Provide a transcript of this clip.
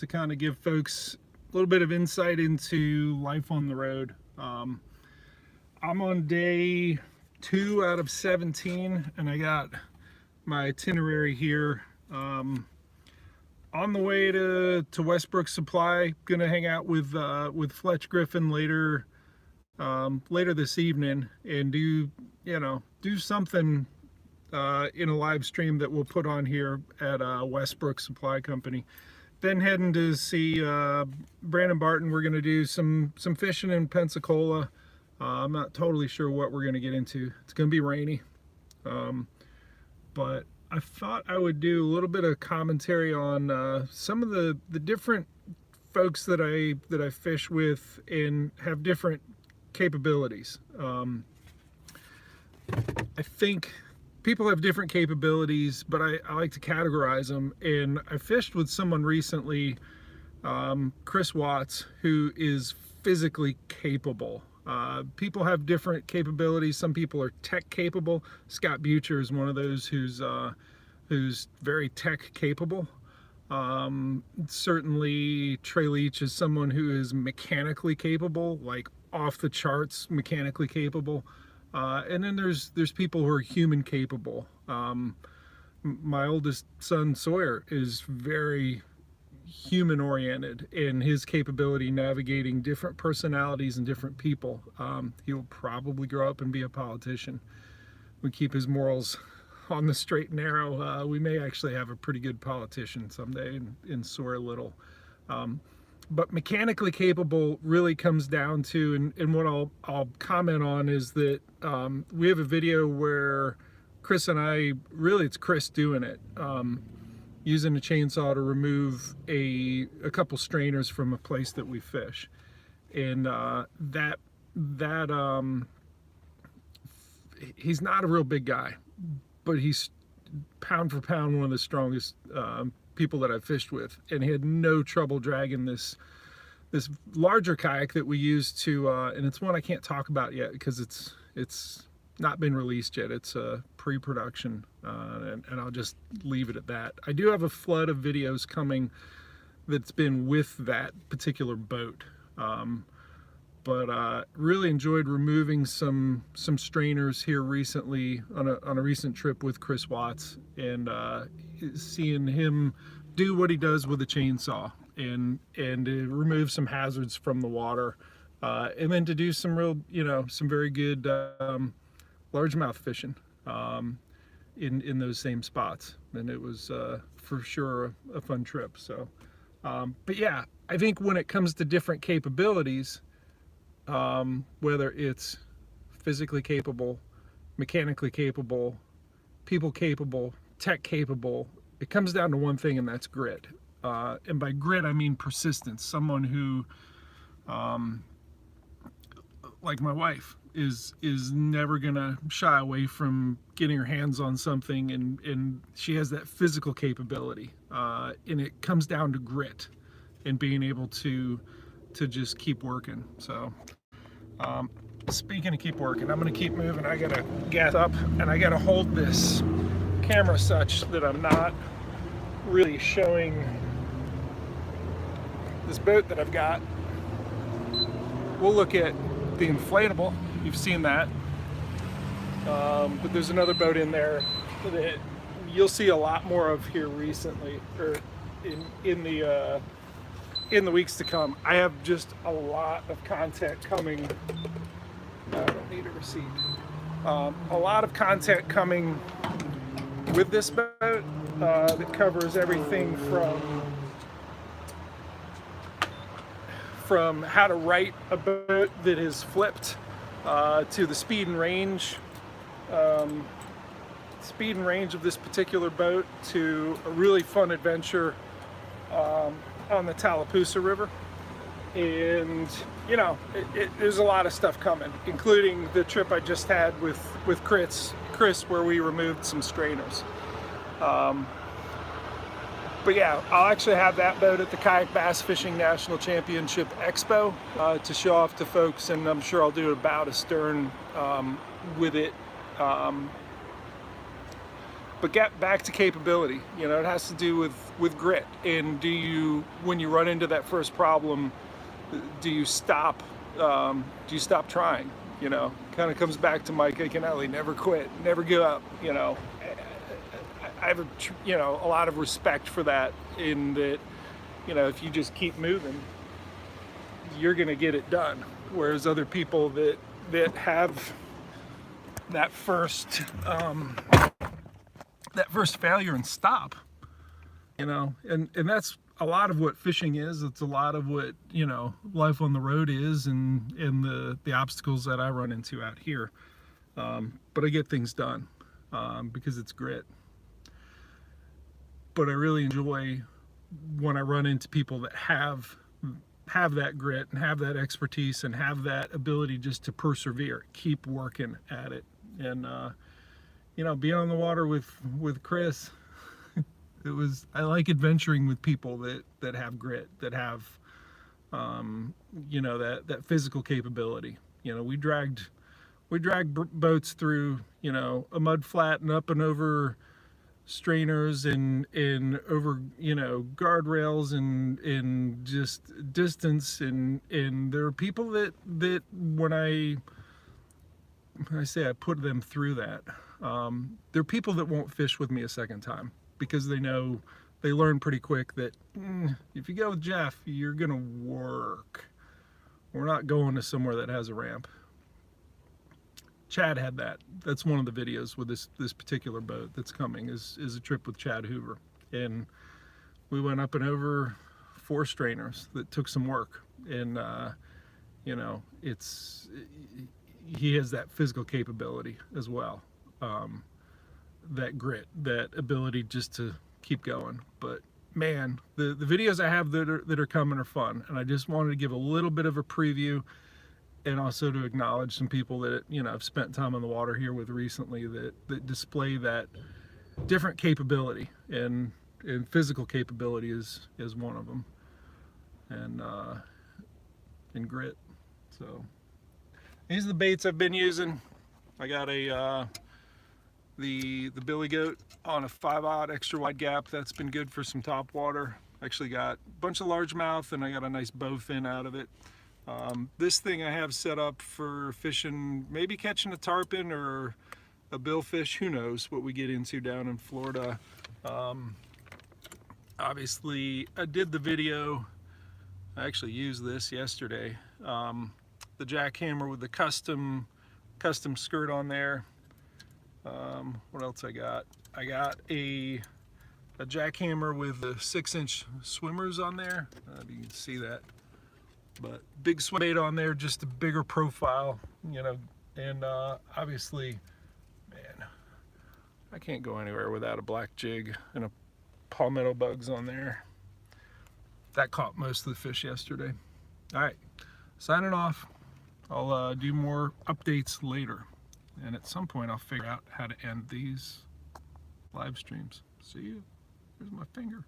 to kind of give folks a little bit of insight into life on the road. I'm on day 2 out of 17, and I got my itinerary here. On the way to Westbrook Supply, gonna hang out with Fletch Griffin later this evening and do something in a live stream that we'll put on here at Westbrook Supply Company. Then heading to see Brandon Barton. We're gonna do some fishing in Pensacola. I'm not totally sure what we're gonna get into. It's gonna be rainy, but I thought I would do a little bit of commentary on some of the different folks that I fish with and have different capabilities. I think people have different capabilities, but I like to categorize them. And I fished with someone recently, Chris Watts, who is physically capable. People have different capabilities. Some people are tech capable. Scott Butcher is one of those who's very tech capable. Certainly Trey Leach is someone who is mechanically capable, like off the charts mechanically capable. And then there's people who are human capable. My oldest son Sawyer is very human oriented in his capability navigating different personalities and different people. He'll probably grow up and be a politician. We keep his morals on the straight and narrow. We may actually have a pretty good politician someday in Sawyer Little. But mechanically capable really comes down to, and what I'll comment on is that we have a video where Chris and I, really it's Chris doing it, using a chainsaw to remove a couple strainers from a place that we fish. And he's not a real big guy, but he's pound for pound one of the strongest people that I've fished with, and he had no trouble dragging this larger kayak that we use to and it's one I can't talk about yet because it's not been released yet. It's pre-production, and I'll just leave it at that. I do have a flood of videos coming that's been with that particular boat, but really enjoyed removing some strainers here recently on a recent trip with Chris Watts, and seeing him do what he does with a chainsaw and remove some hazards from the water, and then to do some real, some very good largemouth fishing in those same spots. And it was for sure a fun trip. So but yeah, I think when it comes to different capabilities, whether it's physically capable, mechanically capable, people capable, tech capable, it comes down to one thing, and that's grit. And by grit, I mean persistence. Someone who, like my wife, is never gonna shy away from getting her hands on something, and she has that physical capability. And it comes down to grit and being able to just keep working. So speaking of keep working, I'm gonna keep moving. I gotta gas up, and I gotta hold this camera such that I'm not really showing this boat that I've got. We'll look at the inflatable. You've seen that, but there's another boat in there that you'll see a lot more of here recently, or in the weeks to come. I have just a lot of content coming. I don't need a receipt. A lot of content coming with this boat that covers everything from how to right a boat that is flipped, to the speed and range of this particular boat, to a really fun adventure on the Tallapoosa River. And there's a lot of stuff coming, including the trip I just had with Chris, where we removed some strainers. But yeah, I'll actually have that boat at the Kayak Bass Fishing National Championship Expo to show off to folks, and I'm sure I'll do about a stern with it But get back to capability. You know, it has to do with grit. And when you run into that first problem, do you stop? Do you stop trying? You know, kind of comes back to Mike Iaconelli: never quit, never give up. You know, I have a lot of respect for that. In that, you know, if you just keep moving, you're gonna get it done. Whereas other people that have that first failure and stop, you know, and that's a lot of what fishing is. It's a lot of what, you know, life on the road is, and the obstacles that I run into out here. But I get things done because it's grit. But I really enjoy when I run into people that have that grit and have that expertise and have that ability just to persevere, keep working at it. And you know, being on the water with Chris, I like adventuring with people that have grit, that have you know, that physical capability. You know, we dragged boats through, you know, a mud flat and up and over strainers and over, you know, guardrails and just distance, and there are people that when I say I put them through that, there are people that won't fish with me a second time because they learn pretty quick that if you go with Jeff, you're gonna work. We're not going to somewhere that has a ramp. Chad had that. That's one of the videos with this particular boat that's coming is a trip with Chad Hoover. And we went up and over 4 strainers that took some work. And, you know, he has that physical capability as well. That grit, that ability just to keep going. But man, the videos I have that are coming are fun. And I just wanted to give a little bit of a preview, and also to acknowledge some people that, you know, I've spent time on the water here with recently that display that different capability, and physical capability is one of them, and grit. So these are the baits I've been using. I got the Billy Goat on a 5/0 extra wide gap. That's been good for some top water. Actually got a bunch of largemouth, and I got a nice bowfin out of it. This thing I have set up for fishing, maybe catching a tarpon or a billfish, who knows what we get into down in Florida. Obviously, I did the video, I actually used this yesterday, the jackhammer with the custom skirt on there. What else I got? I got a jackhammer with the 6-inch swimmers on there. You can see that. But big swim bait on there, just a bigger profile, you know. And obviously, man, I can't go anywhere without a black jig and a palmetto bugs on there. That caught most of the fish yesterday. All right, signing off. I'll do more updates later, and at some point I'll figure out how to end these live streams. See you. Here's my finger.